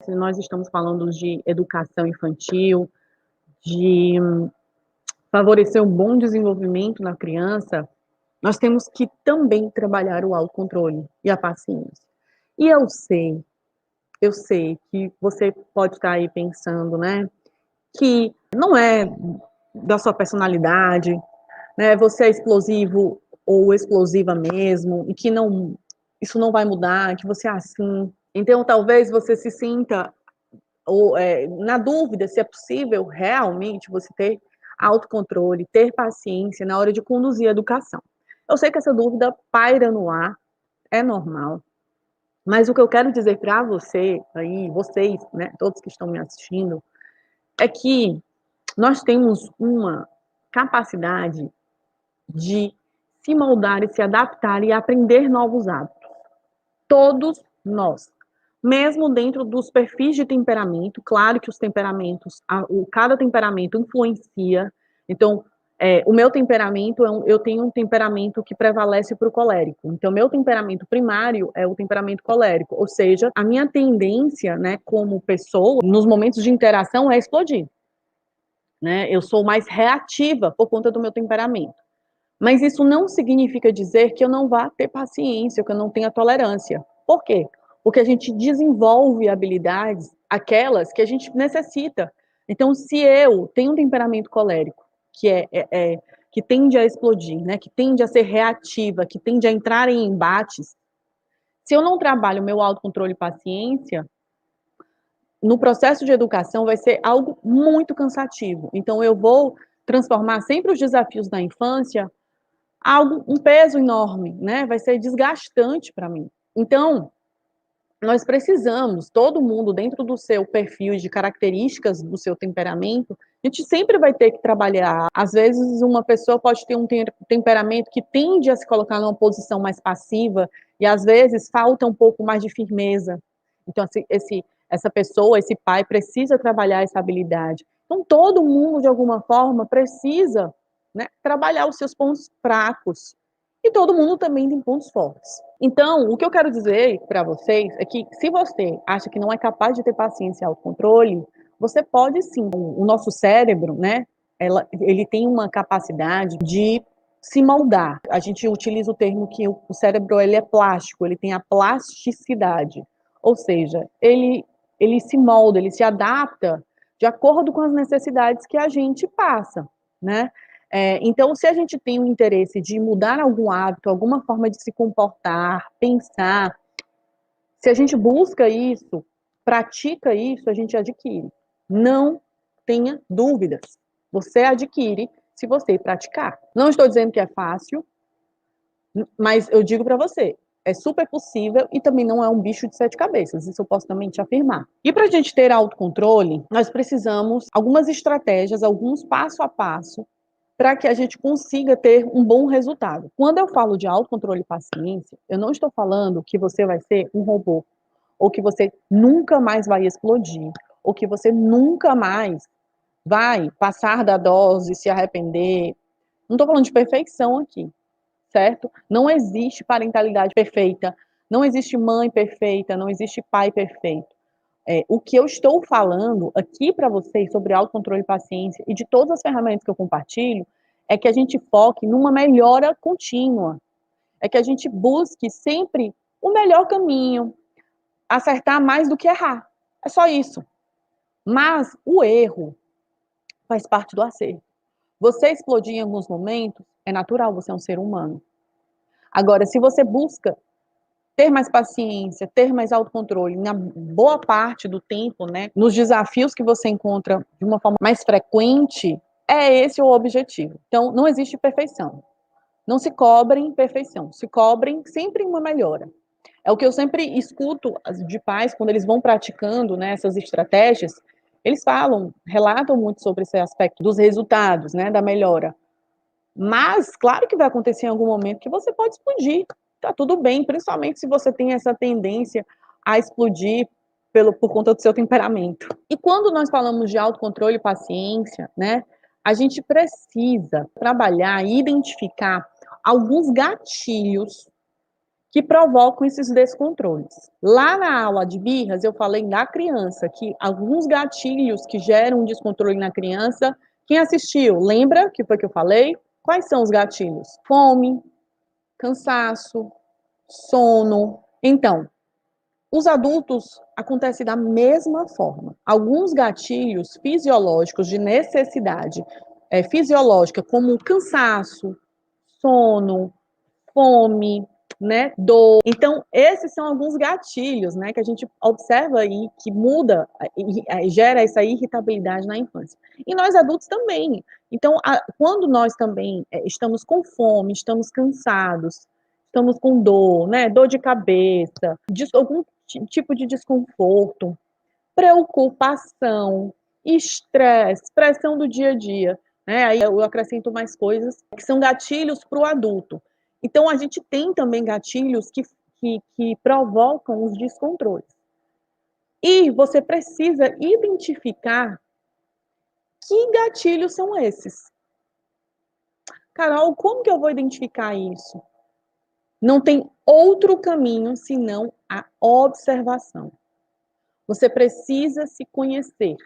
Se nós estamos falando de educação infantil, de favorecer um bom desenvolvimento na criança, nós temos que também trabalhar o autocontrole e a paciência. E eu sei que você pode estar aí pensando, né, que não é da sua personalidade, né, você é explosivo ou explosiva mesmo, e que não, isso não vai mudar, que você é assim. Então, talvez você se sinta ou, na dúvida se é possível realmente você ter autocontrole, ter paciência na hora de conduzir a educação. Eu sei que essa dúvida paira no ar, é normal, mas o que eu quero dizer para você aí, vocês, né, todos que estão me assistindo, é que nós temos uma capacidade de se moldar e se adaptar e aprender novos hábitos. Todos nós. Mesmo dentro dos perfis de temperamento, claro que os temperamentos, cada temperamento influencia. Então, o meu temperamento, eu tenho um temperamento que prevalece para o colérico. Então, meu temperamento primário é o temperamento colérico, ou seja, a minha tendência, né, como pessoa, nos momentos de interação, é explodir. Né? Eu sou mais reativa por conta do meu temperamento. Mas isso não significa dizer que eu não vá ter paciência, que eu não tenha tolerância. Por quê? Porque a gente desenvolve habilidades, aquelas que a gente necessita. Então, se eu tenho um temperamento colérico, que que tende a explodir, né, que tende a ser reativa, que tende a entrar em embates, se eu não trabalho o meu autocontrole e paciência, no processo de educação vai ser algo muito cansativo. Então, eu vou transformar sempre os desafios da infância algo, um peso enorme, né? Vai ser desgastante para mim. Então, nós precisamos, todo mundo dentro do seu perfil de características do seu temperamento, a gente sempre vai ter que trabalhar. Às vezes, uma pessoa pode ter um temperamento que tende a se colocar numa posição mais passiva e às vezes falta um pouco mais de firmeza. Então, essa pessoa, esse pai precisa trabalhar essa habilidade. Então, todo mundo, de alguma forma, precisa, né, trabalhar os seus pontos fracos. E todo mundo também tem pontos fortes. Então, o que eu quero dizer para vocês é que se você acha que não é capaz de ter paciência e autocontrole, você pode sim. O nosso cérebro, né, ele tem uma capacidade de se moldar. A gente utiliza o termo que o cérebro ele é plástico, ele tem a plasticidade. Ou seja, ele se molda, ele se adapta de acordo com as necessidades que a gente passa, né? Então, se a gente tem o interesse de mudar algum hábito, alguma forma de se comportar, pensar, se a gente busca isso, pratica isso, a gente adquire. Não tenha dúvidas. Você adquire se você praticar. Não estou dizendo que é fácil, mas eu digo para você, é super possível e também não é um bicho de 7 cabeças, isso eu posso também te afirmar. E para a gente ter autocontrole, nós precisamos algumas estratégias, alguns passo a passo, para que a gente consiga ter um bom resultado. Quando eu falo de autocontrole e paciência, eu não estou falando que você vai ser um robô, ou que você nunca mais vai explodir, ou que você nunca mais vai passar da dose, se arrepender. Não estou falando de perfeição aqui, certo? Não existe parentalidade perfeita, não existe mãe perfeita, não existe pai perfeito. O que eu estou falando aqui para vocês sobre autocontrole e paciência e de todas as ferramentas que eu compartilho é que a gente foque numa melhora contínua, é que a gente busque sempre o melhor caminho, acertar mais do que errar. É só isso. Mas o erro faz parte do acerto. Você explodir em alguns momentos, é natural, você é um ser humano. Agora, se você busca ter mais paciência, ter mais autocontrole, na boa parte do tempo, né, nos desafios que você encontra de uma forma mais frequente, é esse o objetivo. Então, não existe perfeição. Não se cobrem perfeição, se cobrem sempre uma melhora. É o que eu sempre escuto de pais quando eles vão praticando, né, essas estratégias, eles falam, relatam muito sobre esse aspecto dos resultados, né, da melhora. Mas, claro que vai acontecer em algum momento que você pode explodir. Tá tudo bem, principalmente se você tem essa tendência a explodir por conta do seu temperamento. E quando nós falamos de autocontrole e paciência, né, a gente precisa trabalhar e identificar alguns gatilhos que provocam esses descontroles. Lá na aula de birras, eu falei da criança, que alguns gatilhos que geram descontrole na criança, quem assistiu, lembra que foi que eu falei? Quais são os gatilhos? Fome, cansaço, sono. Então, os adultos acontece da mesma forma. Alguns gatilhos fisiológicos de necessidade fisiológica, como cansaço, sono, fome, né, dor. Então, esses são alguns gatilhos, né, que a gente observa aí que muda e gera essa irritabilidade na infância. E nós adultos também. Então, quando nós também estamos com fome, estamos cansados, estamos com dor, né, dor de cabeça, algum tipo de desconforto, preocupação, estresse, pressão do dia a dia, né? Aí eu acrescento mais coisas que são gatilhos para o adulto. Então, a gente tem também gatilhos que provocam os descontroles. E você precisa identificar que gatilhos são esses. Carol, como que eu vou identificar isso? Não tem outro caminho senão a observação. Você precisa se conhecer.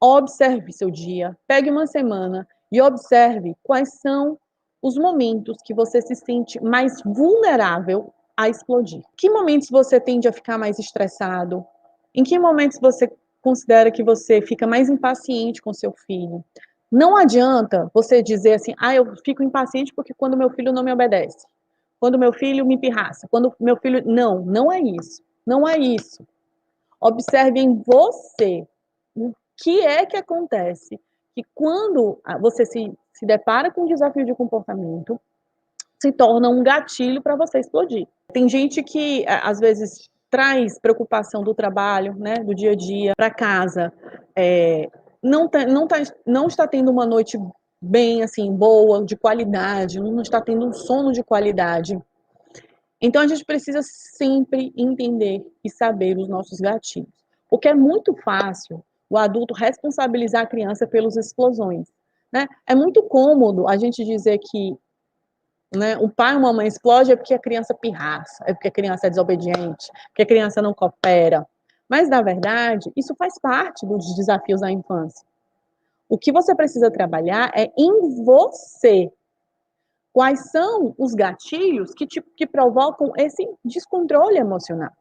Observe seu dia, pegue uma semana e observe quais são os momentos que você se sente mais vulnerável a explodir. Que momentos você tende a ficar mais estressado? Em que momentos você considera que você fica mais impaciente com seu filho? Não adianta você dizer assim, eu fico impaciente porque quando meu filho não me obedece, quando meu filho me pirraça, quando meu filho... Não, não é isso. Não é isso. Observe em você o que é que acontece que quando você se depara com um desafio de comportamento, se torna um gatilho para você explodir. Tem gente que, às vezes, traz preocupação do trabalho, né, do dia a dia, para casa, não está tendo uma noite bem, assim, boa, de qualidade, não está tendo um sono de qualidade. Então, a gente precisa sempre entender e saber os nossos gatilhos. Porque é muito fácil o adulto responsabilizar a criança pelas explosões, né? É muito cômodo a gente dizer que, né, o pai ou a mamãe explode é porque a criança pirraça, é porque a criança é desobediente, porque a criança não coopera. Mas, na verdade, isso faz parte dos desafios da infância. O que você precisa trabalhar é em você. Quais são os gatilhos que provocam esse descontrole emocional?